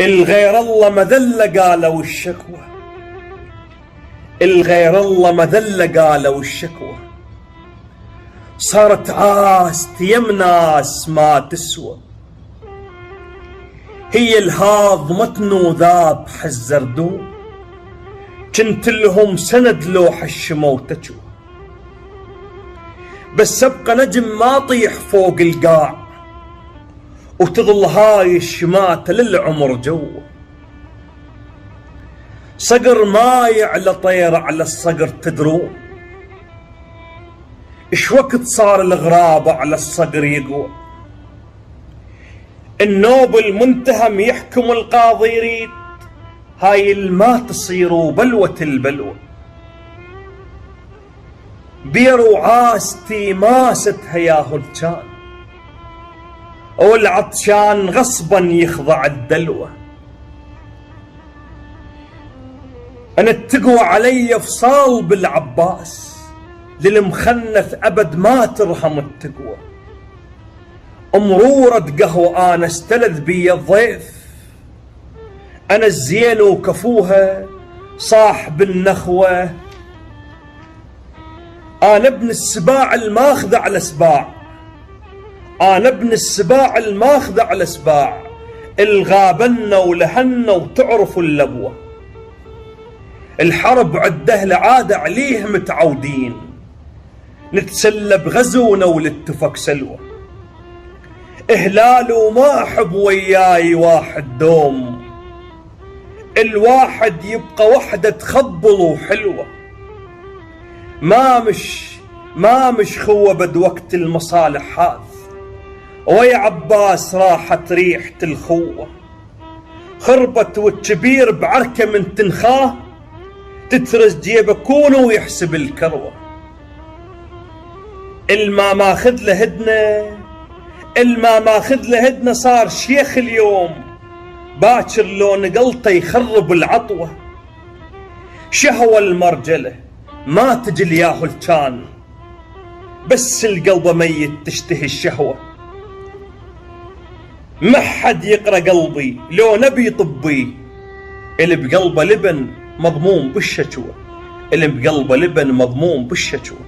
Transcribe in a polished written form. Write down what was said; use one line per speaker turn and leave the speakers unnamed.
الغير الله مذلة قالوا الشكوى، الغير الله مذلة قالوا الشكوى، صارت عاست يم ناس ما تسوى، هي الهاضمة وذاب حزردو، كنت لهم سند لوح الشمو تجوى، بس ابقى نجم ما طيح فوق القاع، وتظل هاي الشماتة للعمر جوه، صقر ما يعلى طير على الصقر تدرون، ايش وقت صار الغراب على الصقر يقوى، النوب المنتهم يحكم القاضي يريد، هاي الما تصيروا بلوة البلوى، بيرو عاستي ماستها ياهو كان، والعطشان غصبا يخضع الدلوة، أنا التقوى علي فصال بالعباس، للمخنث أبد ما ترحم التقوى، أمرورة قهوة أنا استلذ بي الضيف، أنا الزين وكفوها صاحب النخوة، أنا ابن السباع الماخذ على سباع، أنا ابن السباع الماخذ على سباع، الغابنا ولهنا وتعرفوا اللبوة، الحرب عده لعادة عليه متعودين، نتسلى بغزونا وللتفك سلوى، إهلال وما أحب وياي واحد دوم، الواحد يبقى وحدة تخبل وحلوة، ما مش خوة بد وقت المصالح هذ، ويا عباس راحت ريحة الخوة، خربت والكبير بعركة من تنخاه، تترس جيبه كونه ويحسب الكروة، الما ماخذ له هدنه، الما ماخذ له هدنه، صار شيخ اليوم، باكر لو نقلته يخرب العطوة، شهوة المرجلة ما تجي لياهو الكان، بس القلب ميت تشتهي الشهوة، ما حد يقرأ قلبي لو نبي طبي، اللي بقلبه لبن مضموم بالشكوى، اللي بقلبه لبن مضموم بالشكوى.